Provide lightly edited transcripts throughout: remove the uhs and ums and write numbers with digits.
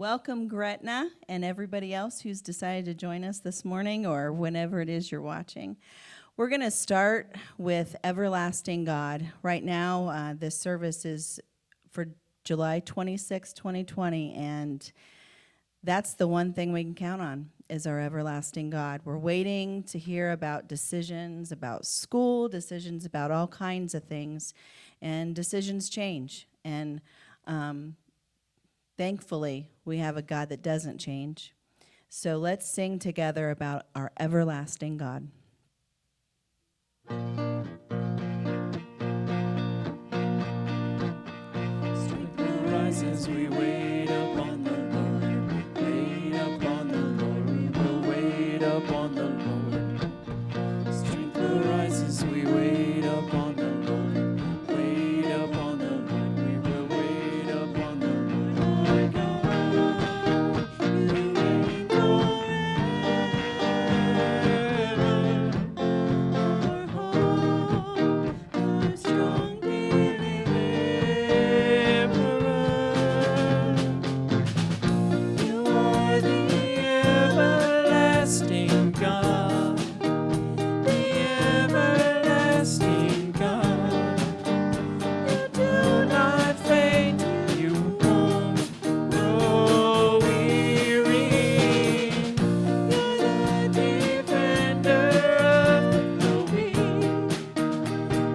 Welcome, Gretna, and everybody else who's decided to join us this morning or whenever it is you're watching. We're going to start with Everlasting God. Right now, this service is for July 26, 2020, and that's the one thing we can count on is our everlasting God. We're waiting to hear about decisions about school, decisions about all kinds of things, and decisions change. And thankfully, we have a God that doesn't change. So let's sing together about our everlasting God. Strength will rise as we wait upon the Lord. Wait upon the Lord. We will wait upon the Lord. Strength will rise as we wait upon the Lord. Wait upon the Lord. We will wait upon the Lord. Our God, you reign forever. Our hope, our strong deliverer. You are the everlasting God, the everlasting God. You do not faint, you won't grow weary. You're the defender of the weak.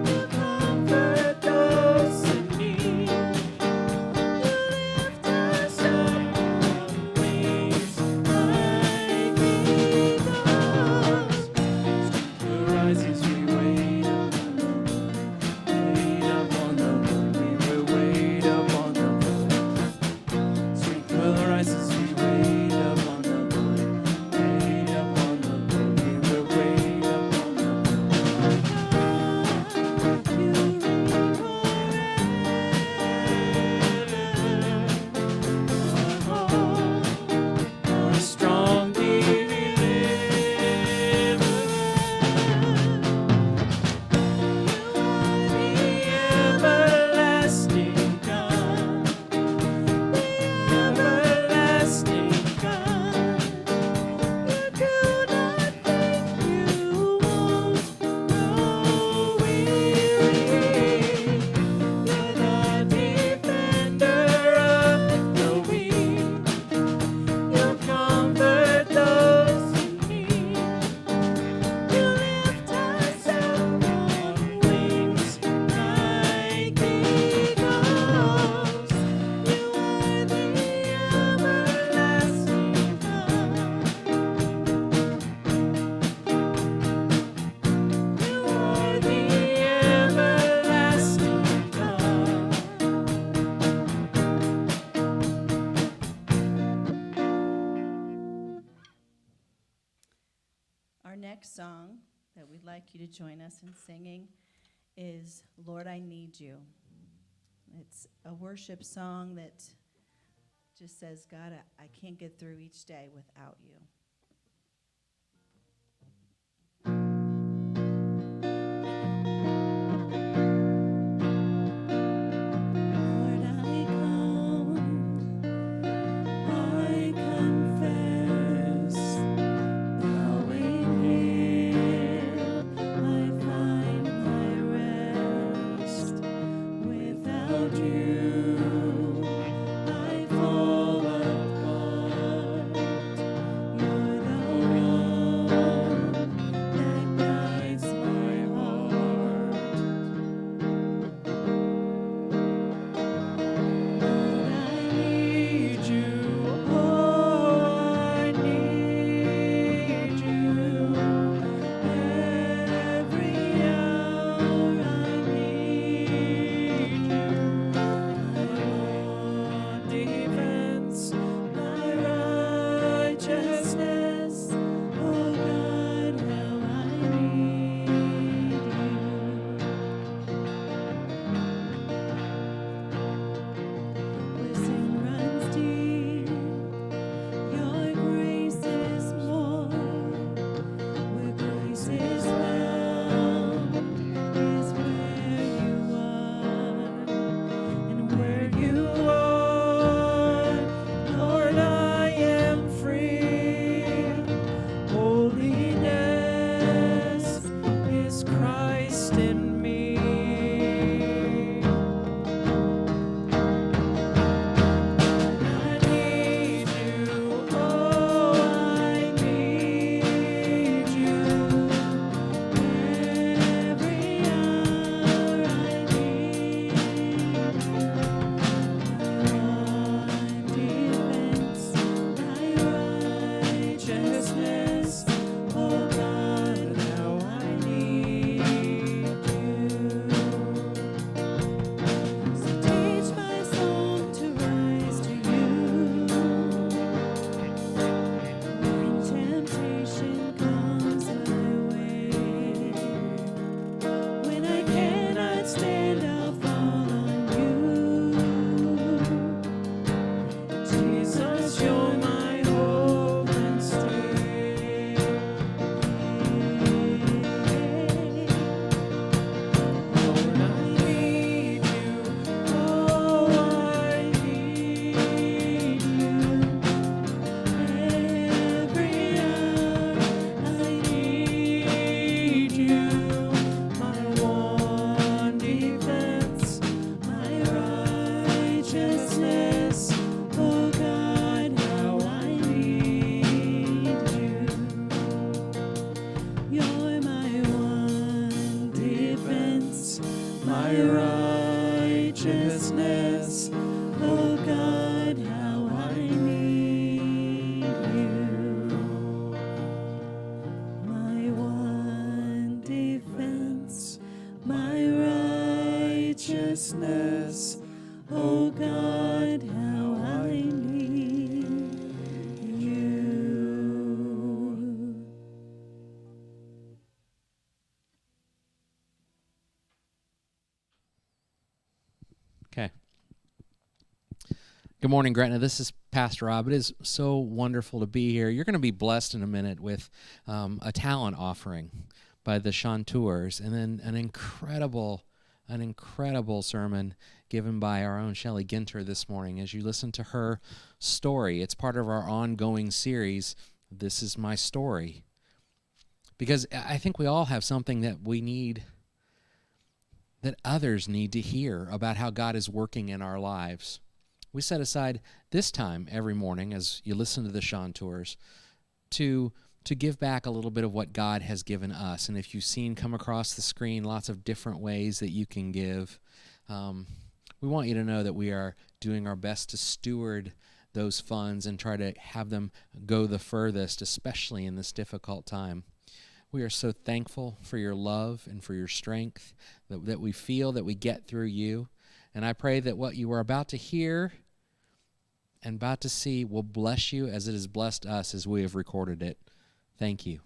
You comfort those in need. You lift us up on wings like eagles. Strength will rise as we wait upon the Lord. Wait upon the Lord. We will wait upon the Lord. Strength will rise as we wait upon the Lord. Wait upon the Lord. We will wait upon the Lord. Our God, you reign forever. Our hope, our strong deliverer. You are the everlasting God, the everlasting God. You do not think you won't grow weary. You're the defender of the weak. You comfort those in need. You lift us up on wings like eagles. You are the everlasting God. You are the everlasting God. Our next song that we'd like you to join us in singing is Lord, I Need You. It's a worship song that just says, God, I can't get through each day without you. Lord, I come, I confess, bowing here, I find my rest. Without you, I fall apart. my righteousness. Oh God, how I need you. My one defense, My righteousness. Oh God, how I need you. Okay. Good morning, Gretna. This is Pastor Rob. It is so wonderful to be here. You're going to be blessed in a minute with a talent offering by the chanteurs, and then an incredible sermon given by our own Shelly Ginter this morning as you listen to her story. It's part of our ongoing series, This Is My Story. Because I think we all have something that we need, that others need to hear about how God is working in our lives. We set aside this time every morning as you listen to the chanteurs to give back a little bit of what God has given us. And if you've seen come across the screen lots of different ways that you can give, we want you to know that we are doing our best to steward those funds and try to have them go the furthest, especially in this difficult time. We are so thankful for your love and for your strength that we feel that we get through you. And I pray that what you are about to hear and about to see will bless you as it has blessed us as we have recorded it. Thank you.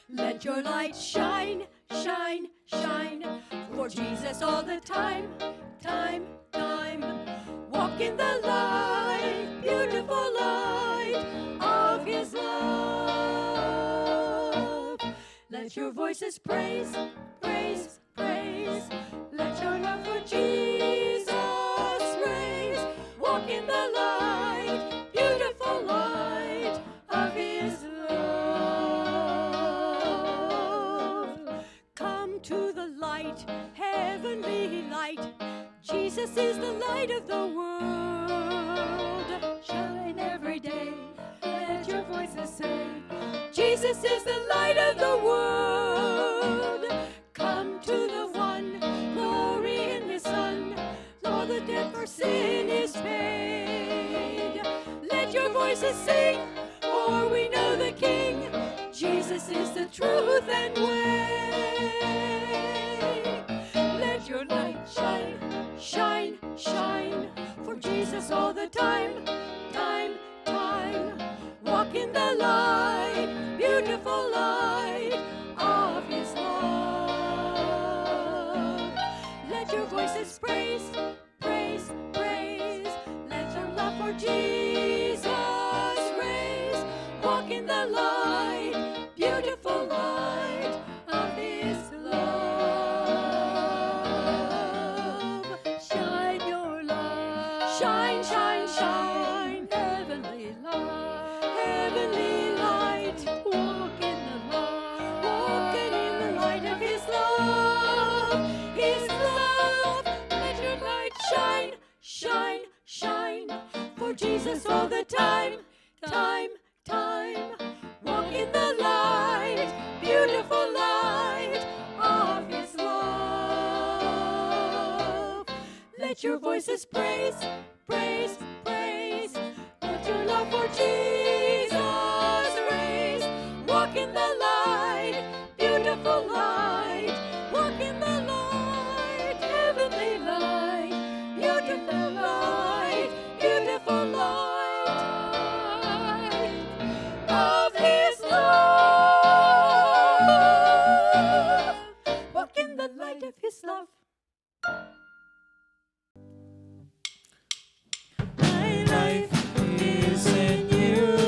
Let your light shine, shine, shine for Jesus all the time, time, time. Walk in the light, beautiful light of His love. Let your voices praise, praise, praise. Let your love for Jesus raise. Walk in the light, beautiful light of His love. Come to the light, heavenly light. Jesus is the light of the world. Shine every day, let your voices say, Jesus is the light of the world. Come to the one, glory in His Son. Lord, the debt for sin is paid. Let your voices sing, for we know the King. Jesus is the truth and way. Let your light shine, shine, shine for Jesus all the time, time, time. Walk in the light, beautiful light of His love. Let your voices praise, praise, praise. Let your love for Jesus raise. Walk in the light, beautiful light of His love. Shine your light, shine, shine, shine. Heavenly light, heavenly light. Walk in the light, walking in the light of His love, His love. Let your light shine, shine, shine for Jesus all the time, time, time. Walk in the light, beautiful light of His love. Let your voices praise, praise, praise. Let your love for Jesus raise. Walk in the light, beautiful light. Walk in the light, heavenly light, beautiful light, beautiful light of His love. Walk in the light of His love. My life is in you.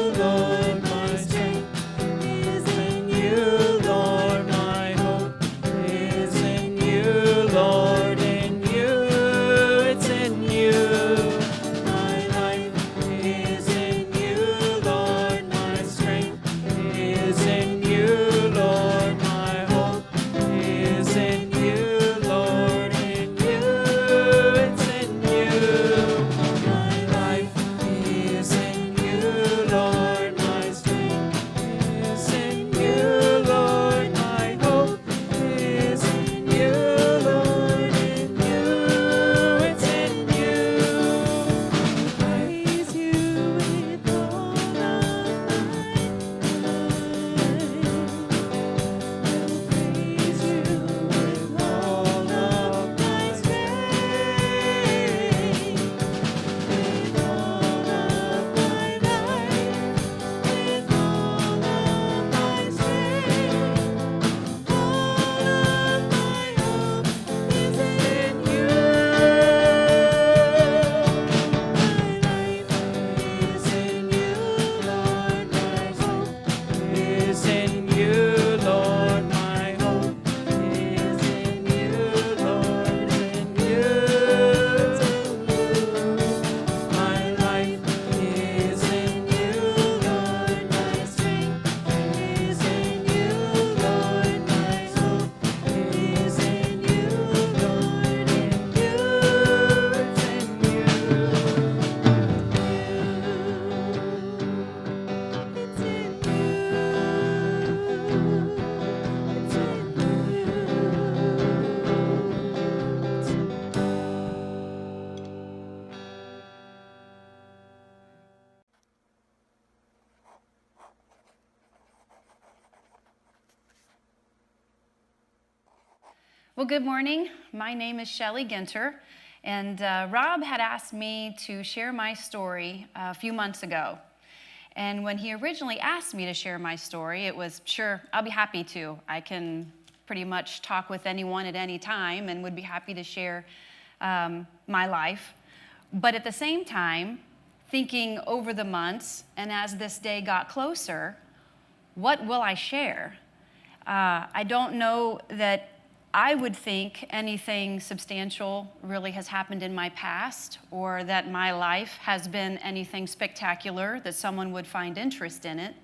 Well, good morning. My name is Shelly Ginter, and Rob had asked me to share my story a few months ago. And when he originally asked me to share my story, it was, sure, I'll be happy to. I can pretty much talk with anyone at any time and would be happy to share my life. But at the same time, thinking over the months, and as this day got closer, what will I share? I don't know that I would think anything substantial really has happened in my past, or that my life has been anything spectacular that someone would find interest in it,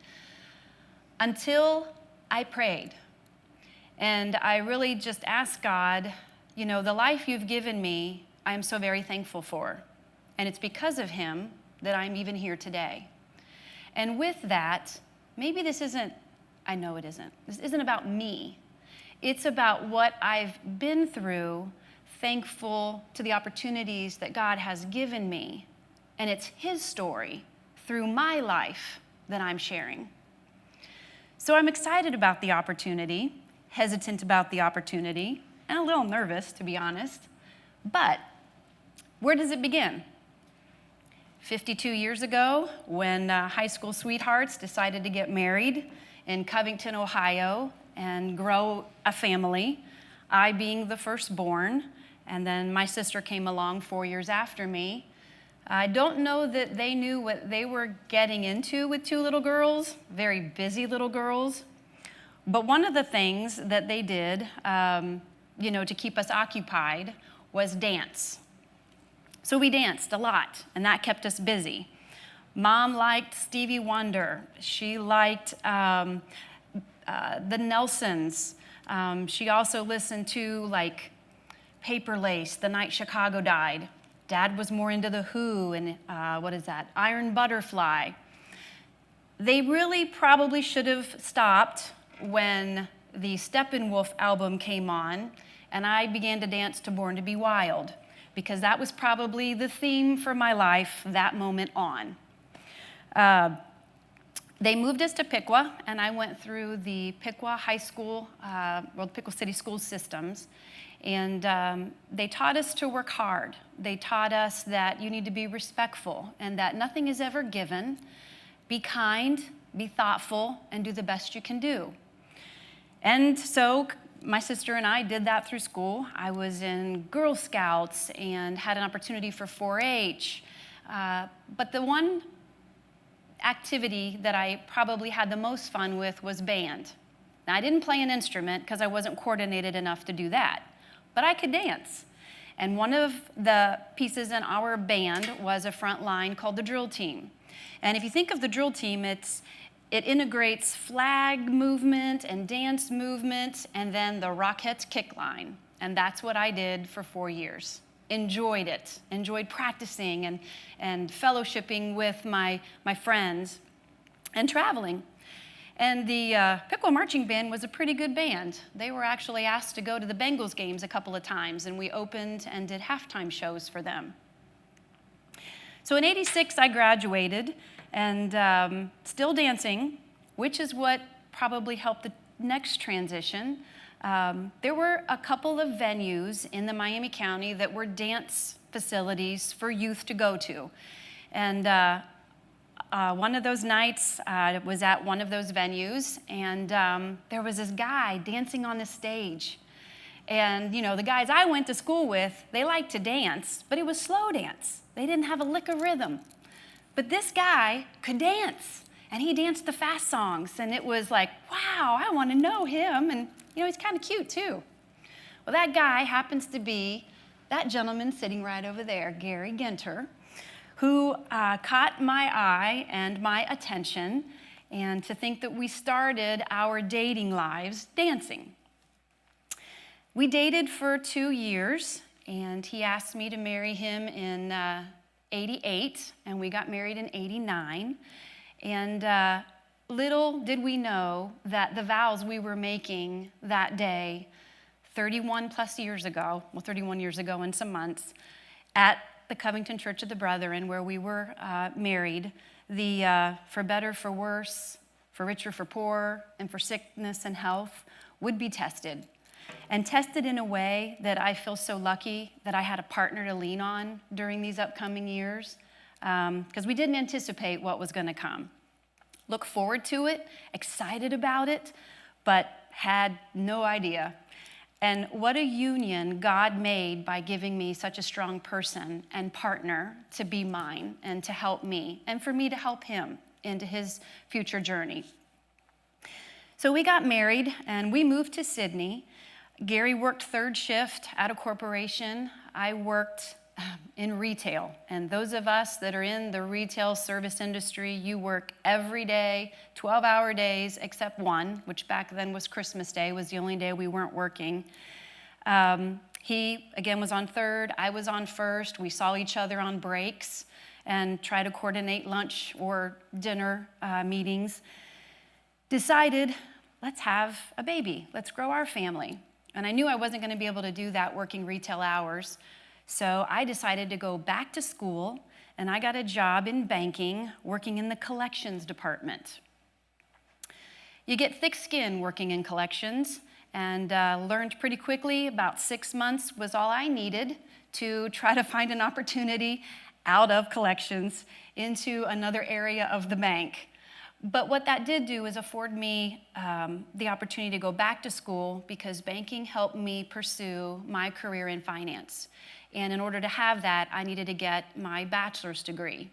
until I prayed. And I really just asked God, you know, the life you've given me, I am so very thankful for. And it's because of him that I'm even here today. And with that, maybe this isn't, I know it isn't, this isn't about me. It's about what I've been through, thankful to the opportunities that God has given me. And it's his story through my life that I'm sharing. So I'm excited about the opportunity, hesitant about the opportunity, and a little nervous, to be honest. But where does it begin? 52 years ago, when high school sweethearts decided to get married in Covington, Ohio, and grow a family, I being the firstborn, and then my sister came along 4 years after me. I don't know that they knew what they were getting into with two little girls, very busy little girls. But one of the things that they did, to keep us occupied was dance. So we danced a lot, and that kept us busy. Mom liked Stevie Wonder. She liked the Nelsons. She also listened to like Paper Lace, The Night Chicago Died. Dad was more into The Who and Iron Butterfly. They really probably should have stopped when the Steppenwolf album came on and I began to dance to Born to Be Wild, because that was probably the theme for my life that moment on. They moved us to Piqua, and I went through the Piqua High School, Piqua City School systems, and they taught us to work hard. They taught us that you need to be respectful and that nothing is ever given. Be kind, be thoughtful, and do the best you can do. And so my sister and I did that through school. I was in Girl Scouts and had an opportunity for 4-H. But the one activity that I probably had the most fun with was band. Now, I didn't play an instrument because I wasn't coordinated enough to do that, but I could dance. And one of the pieces in our band was a front line called the drill team. And if you think of the drill team, it integrates flag movement and dance movement and then the Rockettes kick line. And that's what I did for 4 years. Enjoyed it, enjoyed practicing and fellowshipping with my friends and traveling. And the Piqua Marching Band was a pretty good band. They were actually asked to go to the Bengals games a couple of times, and we opened and did halftime shows for them. So in '86, I graduated and still dancing, which is what probably helped the next transition. There were a couple of venues in the Miami County that were dance facilities for youth to go to. And one of those nights was at one of those venues, and there was this guy dancing on the stage. And, the guys I went to school with, they liked to dance, but it was slow dance. They didn't have a lick of rhythm. But this guy could dance, and he danced the fast songs, and it was like, wow, I want to know him. And he's kind of cute, too. Well, that guy happens to be that gentleman sitting right over there, Gary Ginter, who caught my eye and my attention, and to think that we started our dating lives dancing. We dated for 2 years, and he asked me to marry him in '88, and we got married in '89. And little did we know that the vows we were making that day, 31 years ago and some months, at the Covington Church of the Brethren, where we were married, the for better, for worse, for richer, for poorer, and for sickness and health would be tested. and tested in a way that I feel so lucky that I had a partner to lean on during these upcoming years, because we didn't anticipate what was going to come. Look forward to it, excited about it, but had no idea. And what a union God made by giving me such a strong person and partner to be mine and to help me, and for me to help him into his future journey. So we got married and we moved to Sydney. Gary worked third shift at a corporation. I worked in retail. And those of us that are in the retail service industry, you work every day, 12-hour days, except one, which back then was Christmas Day, was the only day we weren't working. He, again, was on third. I was on first. We saw each other on breaks and tried to coordinate lunch or dinner meetings. Decided, let's have a baby. Let's grow our family. And I knew I wasn't going to be able to do that working retail hours. So I decided to go back to school, and I got a job in banking, working in the collections department. You get thick skin working in collections, and learned pretty quickly, about 6 months was all I needed to try to find an opportunity out of collections into another area of the bank. But what that did do is afford me the opportunity to go back to school, because banking helped me pursue my career in finance. And in order to have that, I needed to get my bachelor's degree.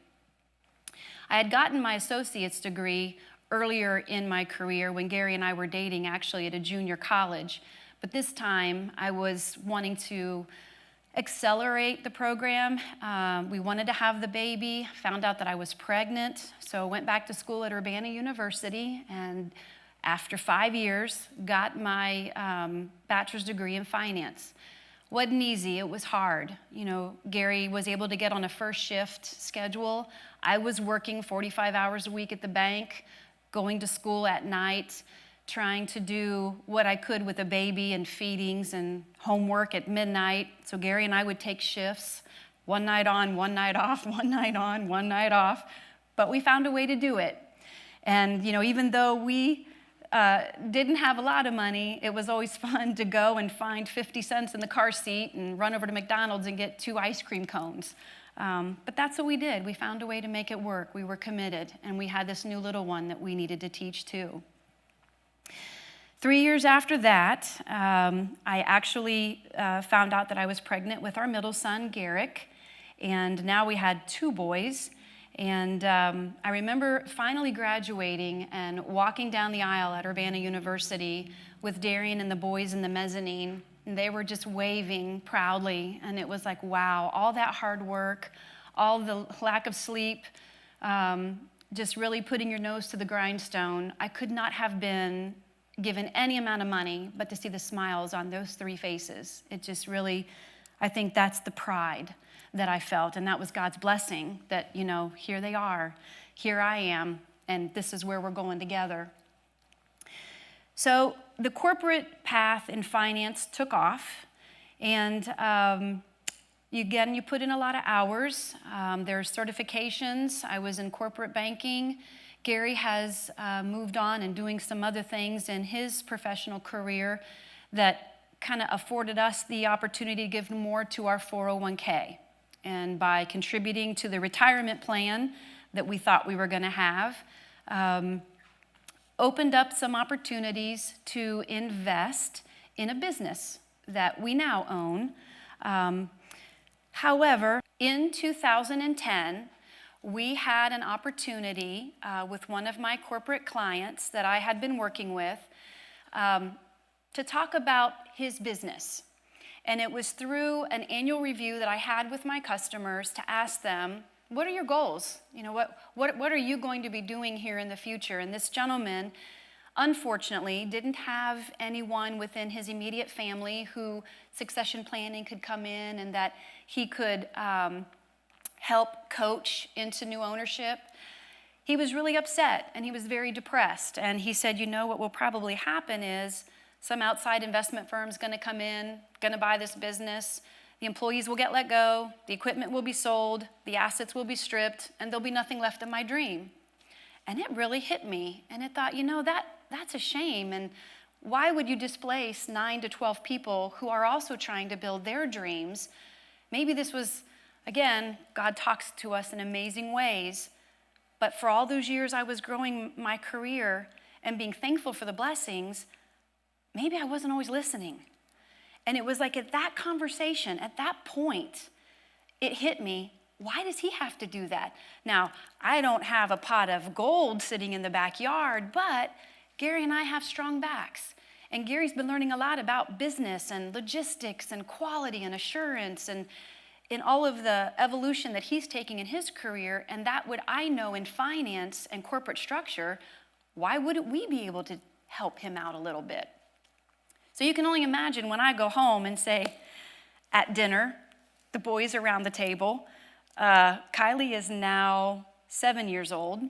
I had gotten my associate's degree earlier in my career when Gary and I were dating, actually at a junior college. But this time, I was wanting to accelerate the program. We wanted to have the baby, found out that I was pregnant, so went back to school at Urbana University, and after 5 years, got my bachelor's degree in finance. Wasn't easy, it was hard. You know, Gary was able to get on a first shift schedule. I was working 45 hours a week at the bank, going to school at night, trying to do what I could with a baby and feedings and homework at midnight. So Gary and I would take shifts, one night on, one night off, one night on, one night off, but we found a way to do it. And, you know, even though we didn't have a lot of money, it was always fun to go and find 50 cents in the car seat and run over to McDonald's and get 2 ice cream cones. But that's what we did. We found a way to make it work. We were committed, and we had this new little one that we needed to teach too. 3 years after that, I actually found out that I was pregnant with our middle son, Garrick, and now we had 2 boys. And I remember finally graduating and walking down the aisle at Urbana University with Darian and the boys in the mezzanine, and they were just waving proudly, and it was like, wow, all that hard work, all the lack of sleep, just really putting your nose to the grindstone. I could not have been given any amount of money but to see the smiles on those 3 faces. It just really, I think that's the pride that I felt, and that was God's blessing that, you know, here they are, here I am, and this is where we're going together. So the corporate path in finance took off, and you put in a lot of hours. There's certifications. I was in corporate banking. Gary has moved on and doing some other things in his professional career that kind of afforded us the opportunity to give more to our 401k. And by contributing to the retirement plan that we thought we were going to have, opened up some opportunities to invest in a business that we now own. However, in 2010, we had an opportunity with one of my corporate clients that I had been working with to talk about his business. And it was through an annual review that I had with my customers to ask them, what are your goals? You know, what are you going to be doing here in the future? And this gentleman, unfortunately, didn't have anyone within his immediate family who succession planning could come in and that he could help coach into new ownership. He was really upset and he was very depressed. And he said, you know, what will probably happen is some outside investment firm's going to come in, going to buy this business. The employees will get let go. The equipment will be sold. The assets will be stripped, and there'll be nothing left of my dream. And it really hit me. And I thought, you know, that's a shame. And Why would you displace 9 to 12 people who are also trying to build their dreams? Maybe this was, again, God talks to us in amazing ways, but for all those years I was growing my career and being thankful for the blessings, maybe I wasn't always listening. And it was like at that conversation, at that point, it hit me, why does he have to do that? Now, I don't have a pot of gold sitting in the backyard, but Gary and I have strong backs. And Gary's been learning a lot about business and logistics and quality and assurance and in all of the evolution that he's taking in his career, and that what I know in finance and corporate structure, why wouldn't we be able to help him out a little bit? So you can only imagine when I go home and say, at dinner, the boys around the table, Kylie is now 7 years old.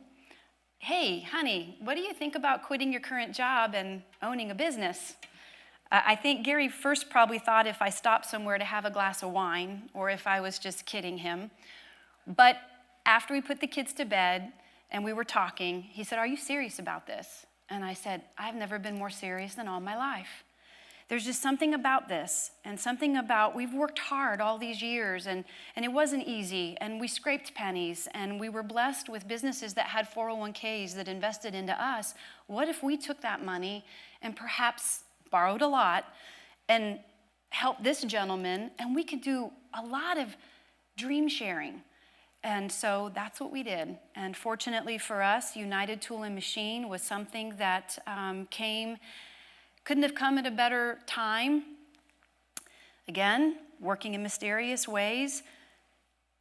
Hey, honey, what do you think about quitting your current job and owning a business? I think Gary first probably thought if I stopped somewhere to have a glass of wine or if I was just kidding him. But after we put the kids to bed and we were talking, he said, are you serious about this? And I said, I've never been more serious than all my life. There's just something about this and something about, we've worked hard all these years and it wasn't easy and we scraped pennies and we were blessed with businesses that had 401ks that invested into us. What if we took that money and perhaps borrowed a lot and helped this gentleman, and we could do a lot of dream sharing. And so that's what we did. And fortunately for us, United Tool and Machine was something that couldn't have come at a better time. Again, working in mysterious ways.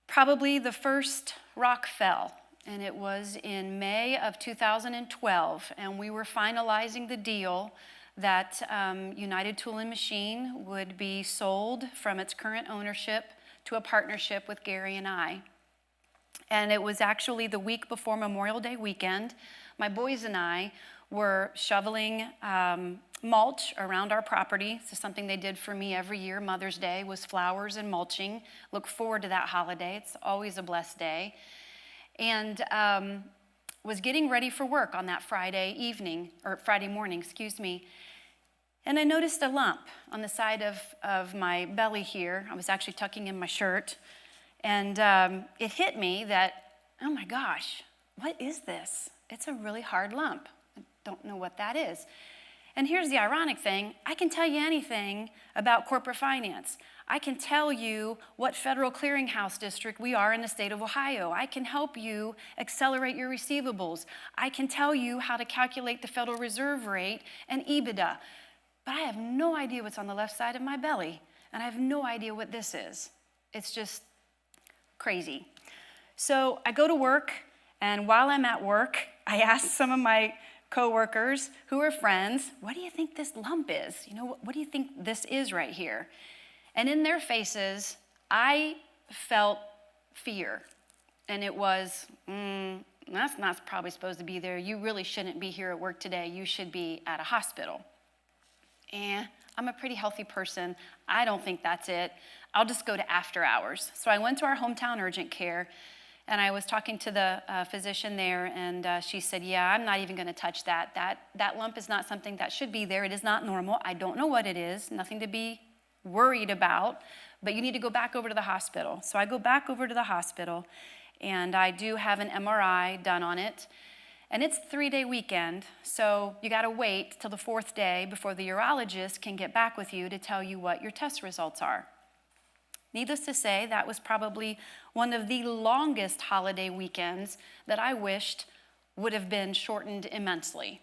Probably the first rock fell, and it was in May of 2012, and we were finalizing the deal that United Tool and Machine would be sold from its current ownership to a partnership with Gary and I. And it was actually the week before Memorial Day weekend. My boys and I were shoveling mulch around our property. This is something they did for me every year. Mother's Day was flowers and mulching. Look forward to that holiday. It's always a blessed day. And was getting ready for work on that Friday morning. And I noticed a lump on the side of my belly here. I was actually tucking in my shirt. And it hit me that, oh my gosh, what is this? It's a really hard lump. I don't know what that is. And here's the ironic thing. I can tell you anything about corporate finance. I can tell you what federal clearinghouse district we are in the state of Ohio. I can help you accelerate your receivables. I can tell you how to calculate the Federal Reserve rate and EBITDA. But I have no idea what's on the left side of my belly, and I have no idea what this is. It's just crazy. So I go to work, and while I'm at work, I ask some of my coworkers who are friends, what do you think this lump is? You know, what do you think this is right here? And in their faces, I felt fear. And it was, that's not probably supposed to be there. You really shouldn't be here at work today. You should be at a hospital. And I'm a pretty healthy person. I don't think that's it. I'll just go to after hours. So I went to our hometown urgent care, and I was talking to the physician there, and she said, yeah, I'm not even going to touch that. That lump is not something that should be there. It is not normal. I don't know what it is. Nothing to be worried about, but you need to go back over to the hospital. So I go back over to the hospital, and I do have an MRI done on it. And it's a 3-day weekend, so you got to wait till the 4th day before the urologist can get back with you to tell you what your test results are. Needless to say, that was probably one of the longest holiday weekends that I wished would have been shortened immensely,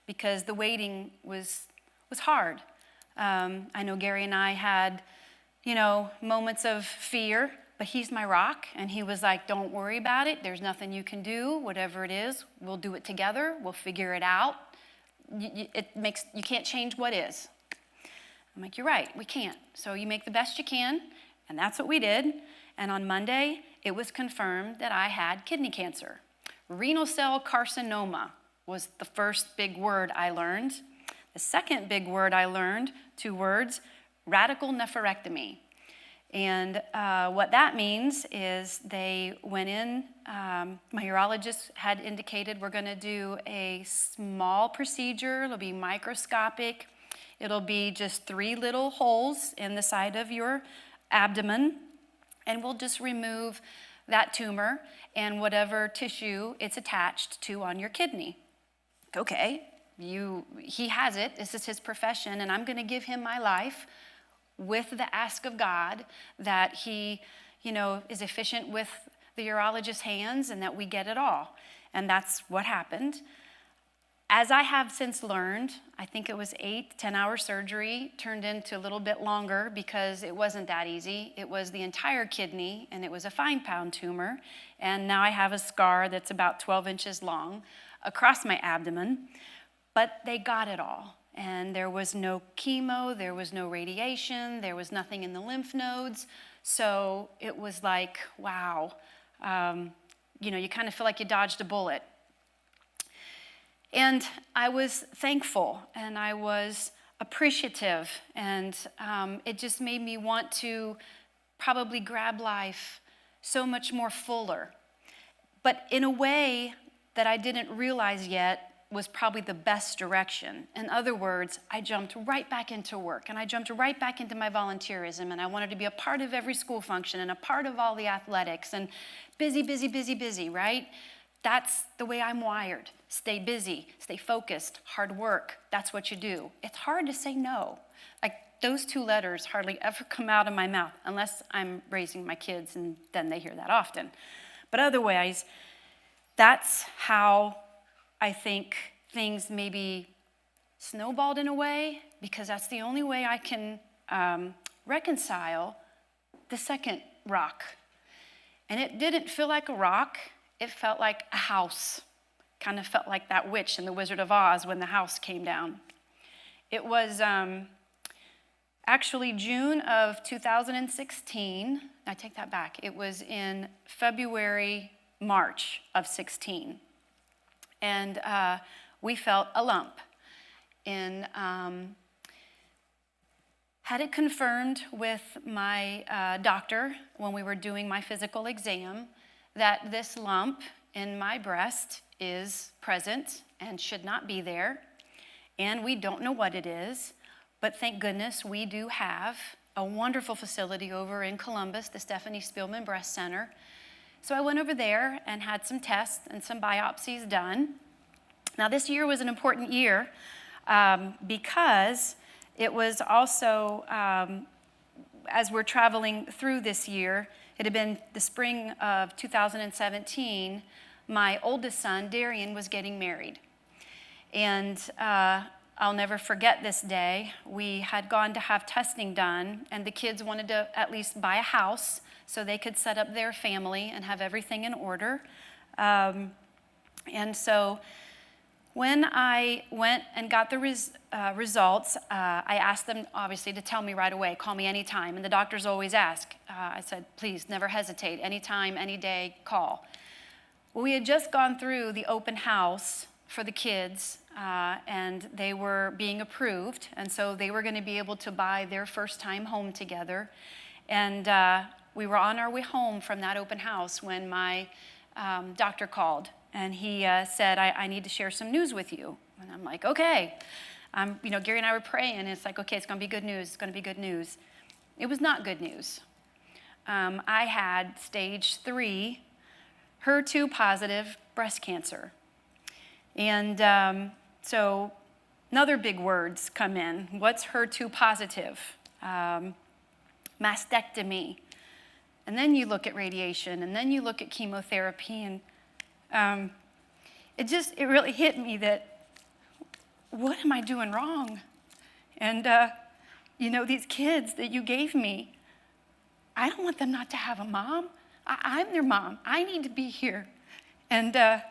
because the waiting was hard. I know Gary and I had, moments of fear, but he's my rock, and he was like, don't worry about it. There's nothing you can do. Whatever it is, we'll do it together. We'll figure it out. You can't change what is. I'm like, you're right, we can't. So you make the best you can, and that's what we did. And on Monday, it was confirmed that I had kidney cancer. Renal cell carcinoma was the first big word I learned. The second big word I learned, 2 words, radical nephrectomy. And what that means is they went in, my urologist had indicated we're going to do a small procedure. It'll be microscopic. It'll be just 3 little holes in the side of your abdomen, and we'll just remove that tumor and whatever tissue it's attached to on your kidney. Okay, he has it. This is his profession, and I'm going to give him my life with the ask of God that he, is efficient with the urologist's hands and that we get it all. And that's what happened. As I have since learned, I think it was 8-10-hour surgery turned into a little bit longer because it wasn't that easy. It was the entire kidney, and it was a 5-pound tumor. And now I have a scar that's about 12 inches long across my abdomen. But they got it all. And there was no chemo, there was no radiation, there was nothing in the lymph nodes. So it was like, wow, you kind of feel like you dodged a bullet. And I was thankful and I was appreciative, and it just made me want to probably grab life so much more fuller. But in a way that I didn't realize yet, was probably the best direction. In other words, I jumped right back into work, and I jumped right back into my volunteerism, and I wanted to be a part of every school function and a part of all the athletics, and busy, right? That's the way I'm wired. Stay busy, stay focused, hard work. That's what you do. It's hard to say no. Like, those 2 letters hardly ever come out of my mouth unless I'm raising my kids, and then they hear that often. But otherwise, that's how I think things maybe snowballed in a way, because that's the only way I can reconcile the second rock. And it didn't feel like a rock, it felt like a house. Kind of felt like that witch in The Wizard of Oz when the house came down. It was actually June of 2016. I take that back. It was in March of 16. And we felt a lump. And had it confirmed with my doctor when we were doing my physical exam that this lump in my breast is present and should not be there. And we don't know what it is, but thank goodness we do have a wonderful facility over in Columbus, the Stephanie Spielman Breast Center. So I went over there and had some tests and some biopsies done. Now, this year was an important year because it was also, as we're traveling through this year, it had been the spring of 2017, my oldest son, Darian, was getting married. And I'll never forget this day. We had gone to have testing done, and the kids wanted to at least buy a house so they could set up their family and have everything in order. And so when I went and got the results, I asked them, obviously, to tell me right away, call me anytime. And the doctors always ask. I said, please, never hesitate. Anytime, any day, call. Well, we had just gone through the open house for the kids, and they were being approved. And so they were going to be able to buy their first time home together. And we were on our way home from that open house when my doctor called. And he said, I need to share some news with you. And I'm like, okay. Gary and I were praying, and it's like, okay, it's going to be good news. It's going to be good news. It was not good news. I had stage 3 HER2 positive breast cancer. And so another big words come in. What's HER2 positive? Mastectomy. And then you look at radiation, and then you look at chemotherapy, and it really hit me that, what am I doing wrong? And, these kids that you gave me, I don't want them not to have a mom. I'm their mom. I need to be here. And I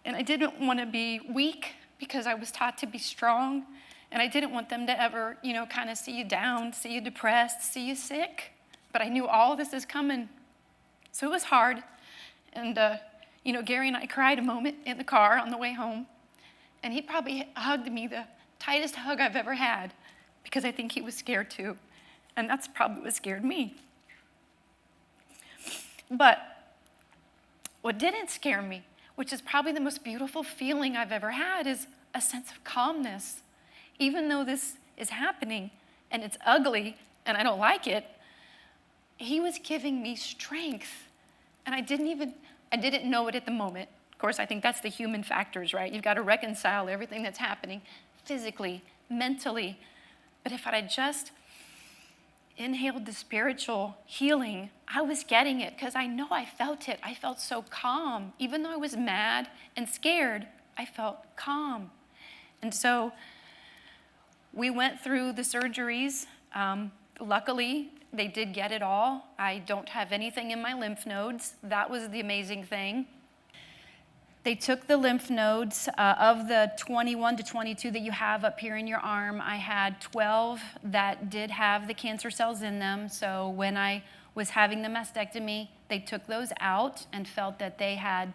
didn't want to be weak because I was taught to be strong. And I didn't want them to ever, kind of see you down, see you depressed, see you sick. But I knew all this is coming. So it was hard. And, Gary and I cried a moment in the car on the way home. And he probably hugged me the tightest hug I've ever had because I think he was scared too. And that's probably what scared me. But what didn't scare me, which is probably the most beautiful feeling I've ever had, is a sense of calmness. Even though this is happening and it's ugly and I don't like it, he was giving me strength. And I didn't know it at the moment. Of course, I think that's the human factors, right? You've got to reconcile everything that's happening physically, mentally. But if I had just inhaled the spiritual healing, I was getting it because I know I felt it. I felt so calm. Even though I was mad and scared, I felt calm. And so we went through the surgeries. Luckily, they did get it all. I don't have anything in my lymph nodes. That was the amazing thing. They took the lymph nodes of the 21 to 22 that you have up here in your arm. I had 12 that did have the cancer cells in them. So when I was having the mastectomy, they took those out and felt that they had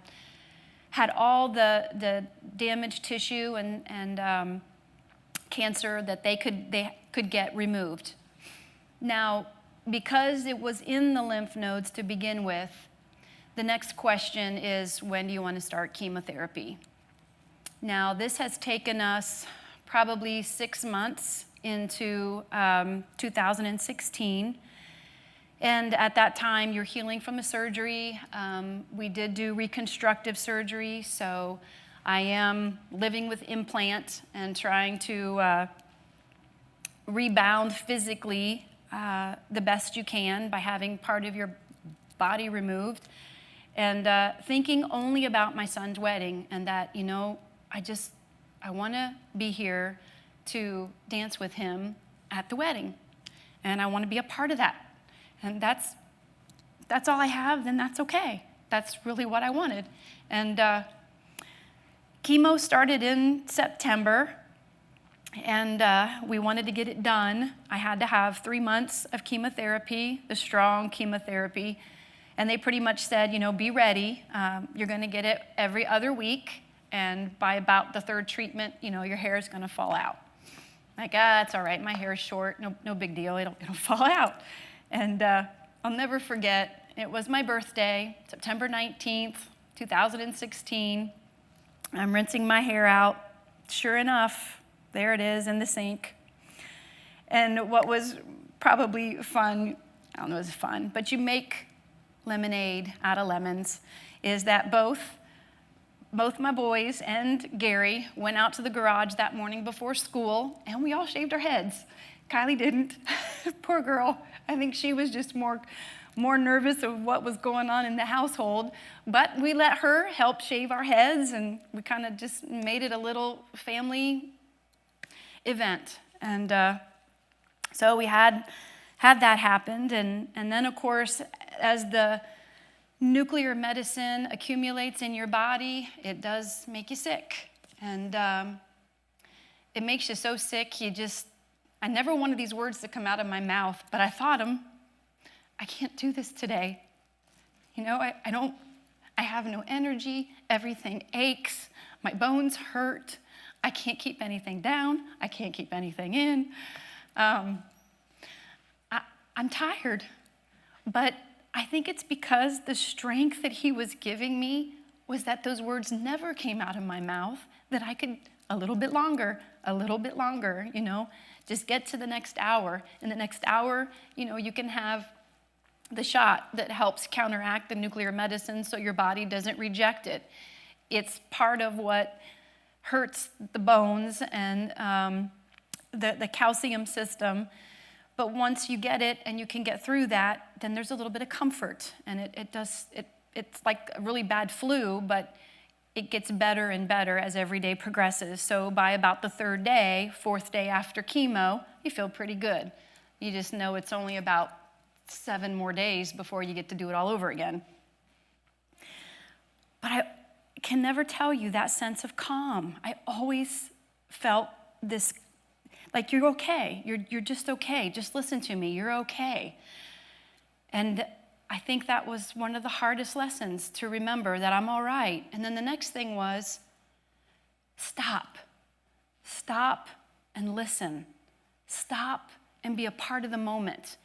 all the damaged tissue and cancer that they could get removed. Now, because it was in the lymph nodes to begin with, the next question is, when do you want to start chemotherapy? Now, this has taken us probably 6 months into 2016. And at that time, you're healing from a surgery. We did do reconstructive surgery, so I am living with implant and trying to rebound physically the best you can by having part of your body removed. And thinking only about my son's wedding and that, I want to be here to dance with him at the wedding. And I want to be a part of that. And that's all I have, then that's okay. That's really what I wanted. And chemo started in September, and we wanted to get it done. I had to have 3 months of chemotherapy, the strong chemotherapy. And they pretty much said, be ready. You're going to get it every other week. And by about the third treatment, your hair is going to fall out. Like, it's all right. My hair is short. No big deal. It'll fall out. And I'll never forget, it was my birthday, September 19th, 2016. I'm rinsing my hair out. Sure enough, there it is in the sink. And what was probably fun, I don't know if it was fun, but you make lemonade out of lemons, is that both my boys and Gary went out to the garage that morning before school, and we all shaved our heads. Kylie didn't. Poor girl. I think she was just more nervous of what was going on in the household. But we let her help shave our heads, and we kind of just made it a little family event. And so we had that happened, and then, of course, as the nuclear medicine accumulates in your body, it does make you sick. And it makes you so sick, I never wanted these words to come out of my mouth, but I thought them. I can't do this today. I have no energy. Everything aches. My bones hurt. I can't keep anything down. I can't keep anything in. I'm tired. But I think it's because the strength that he was giving me was that those words never came out of my mouth, that I could a little bit longer, just get to the next hour. In the next hour, you can have the shot that helps counteract the nuclear medicine so your body doesn't reject it. It's part of what hurts the bones and the calcium system. But once you get it and you can get through that, then there's a little bit of comfort. And it's like a really bad flu, but it gets better and better as every day progresses. So by about the third day, fourth day after chemo, you feel pretty good. You just know it's only about 7 more days before you get to do it all over again. But I can never tell you that sense of calm. I always felt this, like, you're okay. You're just okay. Just listen to me. You're okay. And I think that was one of the hardest lessons to remember, that I'm all right. And then the next thing was stop. Stop and listen. Stop and be a part of the moment.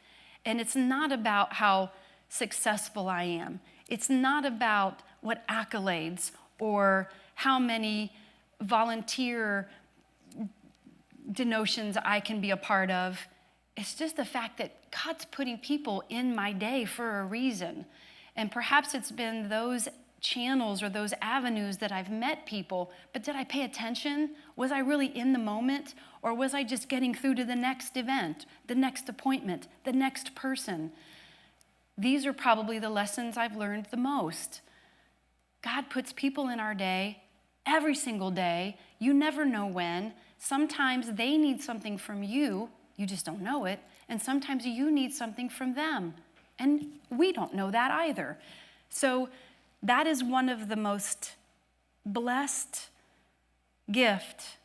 And it's not about how successful I am. It's not about what accolades or how many volunteer denotions I can be a part of. It's just the fact that God's putting people in my day for a reason. And perhaps it's been those channels or those avenues that I've met people, but did I pay attention? Was I really in the moment? Or was I just getting through to the next event, the next appointment, the next person? These are probably the lessons I've learned the most. God puts people in our day every single day. You never know when. Sometimes they need something from you. You just don't know it. And sometimes you need something from them. And we don't know that either. So that is one of the most blessed gift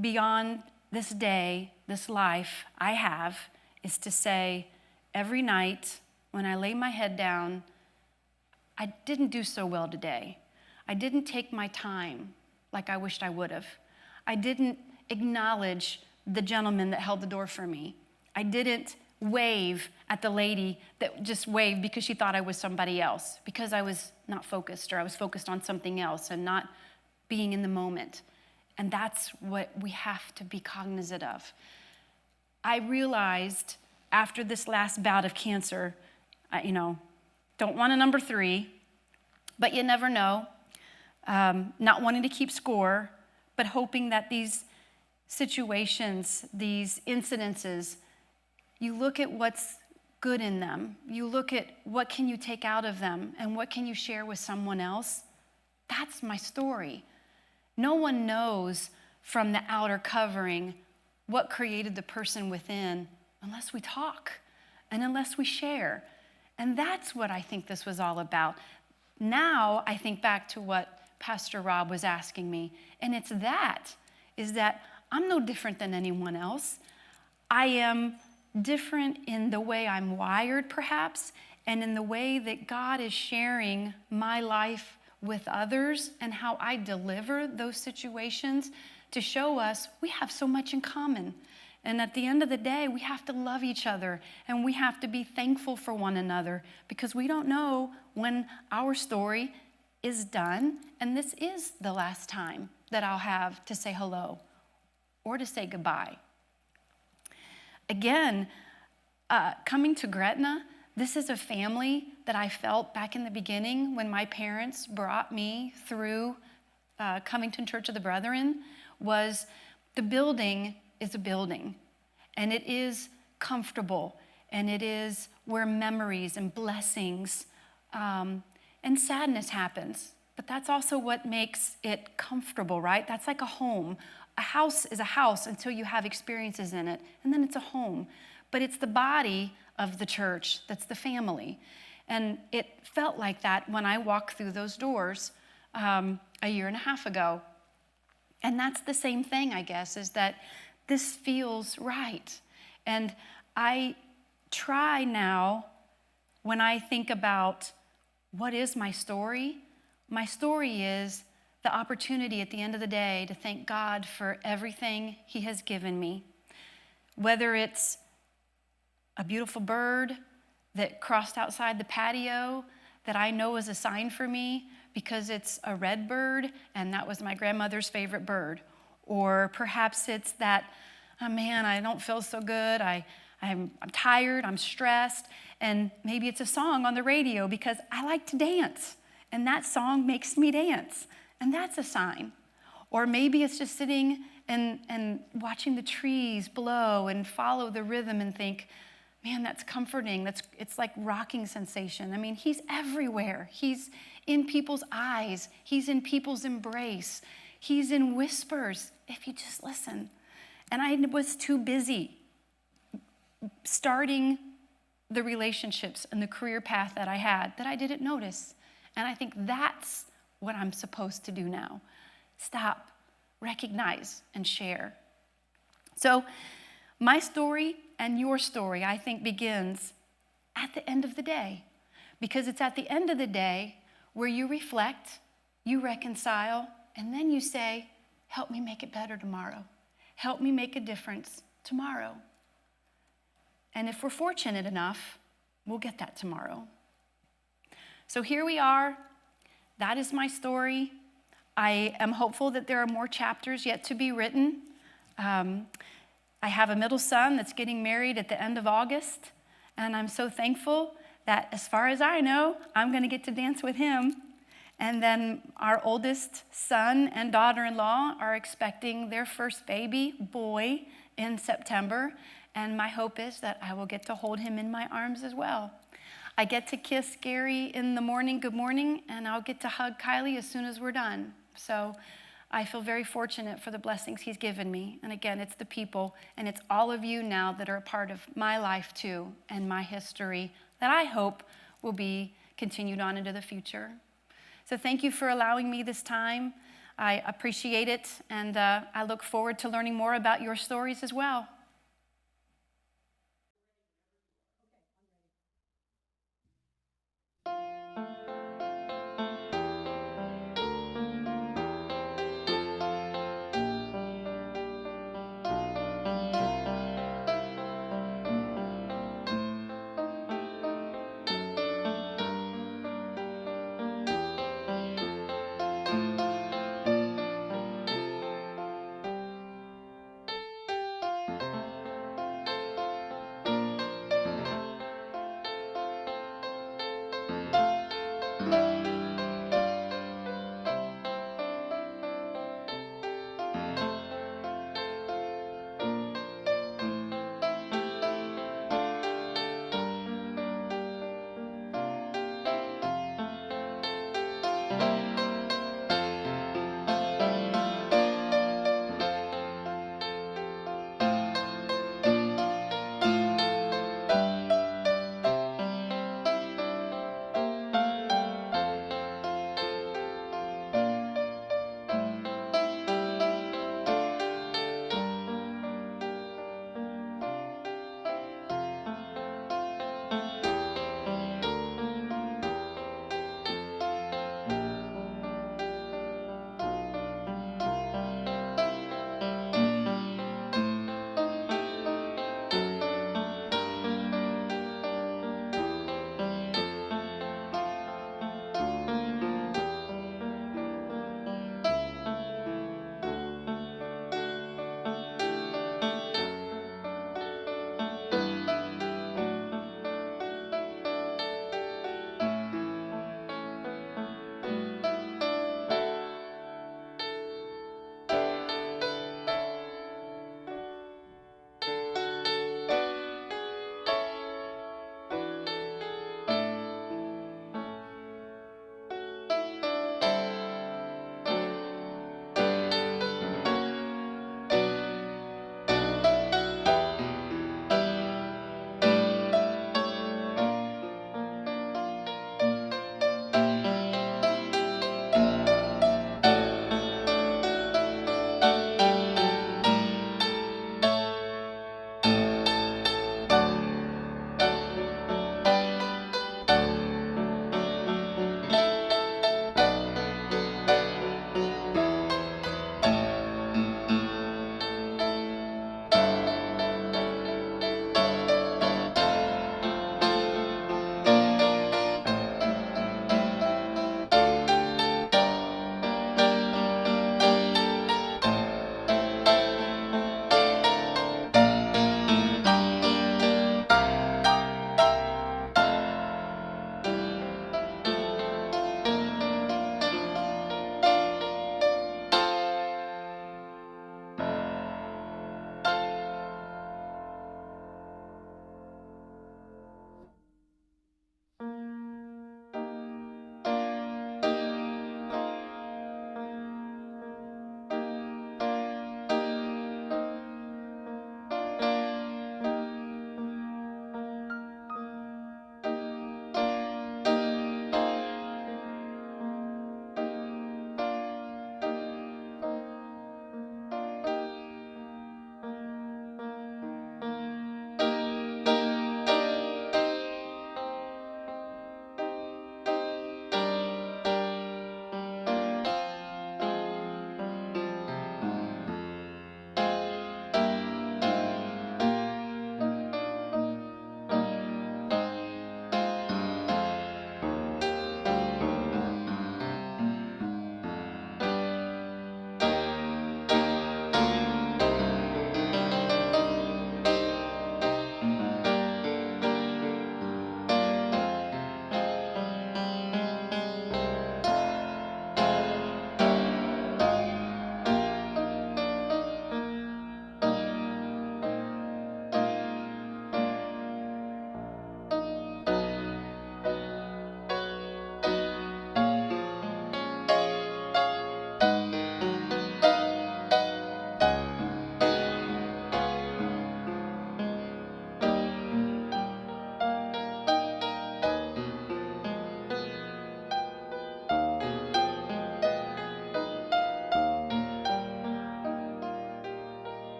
beyond this day, this life I have, is to say every night when I lay my head down, I didn't do so well today. I didn't take my time like I wished I would have. I didn't acknowledge the gentleman that held the door for me. I didn't wave at the lady that just waved because she thought I was somebody else, because I was not focused, or I was focused on something else and not being in the moment. And that's what we have to be cognizant of. I realized after this last bout of cancer, don't want a number 3, but you never know. Not wanting to keep score, but hoping that these situations, these incidences, you look at what's good in them. You look at what can you take out of them and what can you share with someone else. That's my story. No one knows from the outer covering what created the person within unless we talk and unless we share. And that's what I think this was all about. Now I think back to what Pastor Rob was asking me, and it's is that I'm no different than anyone else. I am different in the way I'm wired, perhaps, and in the way that God is sharing my life with others and how I deliver those situations to show us we have so much in common. And at the end of the day, we have to love each other and we have to be thankful for one another, because we don't know when our story is done, and this is the last time that I'll have to say hello or to say goodbye. Again, coming to Gretna, this is a family that I felt back in the beginning when my parents brought me through Covington Church of the Brethren. Was the building is a building, and it is comfortable, and it is where memories and blessings and sadness happens. But that's also what makes it comfortable, right? That's like a home. A house is a house until you have experiences in it, and then it's a home. But it's the body of the church that's the family. And it felt like that when I walked through those doors a year and a half ago. And that's the same thing, I guess, is that this feels right. And I try now, when I think about what is my story is the opportunity at the end of the day to thank God for everything He has given me. Whether it's a beautiful bird that crossed outside the patio that I know is a sign for me because it's a red bird and that was my grandmother's favorite bird. Or perhaps it's that, oh man, I don't feel so good, I'm tired, I'm stressed, and maybe it's a song on the radio because I like to dance, and that song makes me dance, and that's a sign. Or maybe it's just sitting and watching the trees blow and follow the rhythm and think, man, that's comforting. It's like rocking sensation. I mean, He's everywhere. He's in people's eyes. He's in people's embrace. He's in whispers, if you just listen. And I was too busy starting the relationships and the career path that I had that I didn't notice. And I think that's what I'm supposed to do now. Stop, recognize, and share. So my story and your story, I think, begins at the end of the day, because it's at the end of the day where you reflect, you reconcile, and then you say, help me make it better tomorrow. Help me make a difference tomorrow. And if we're fortunate enough, we'll get that tomorrow. So here we are. That is my story. I am hopeful that there are more chapters yet to be written. I have a middle son that's getting married at the end of August, and I'm so thankful that, as far as I know, I'm going to get to dance with him. And then our oldest son and daughter-in-law are expecting their first baby boy in September, and my hope is that I will get to hold him in my arms as well. I get to kiss Gary in the morning, good morning, and I'll get to hug Kylie as soon as we're done. So I feel very fortunate for the blessings he's given me. And again, it's the people, and it's all of you now that are a part of my life too, and my history that I hope will be continued on into the future. So thank you for allowing me this time. I appreciate it, and I look forward to learning more about your stories as well.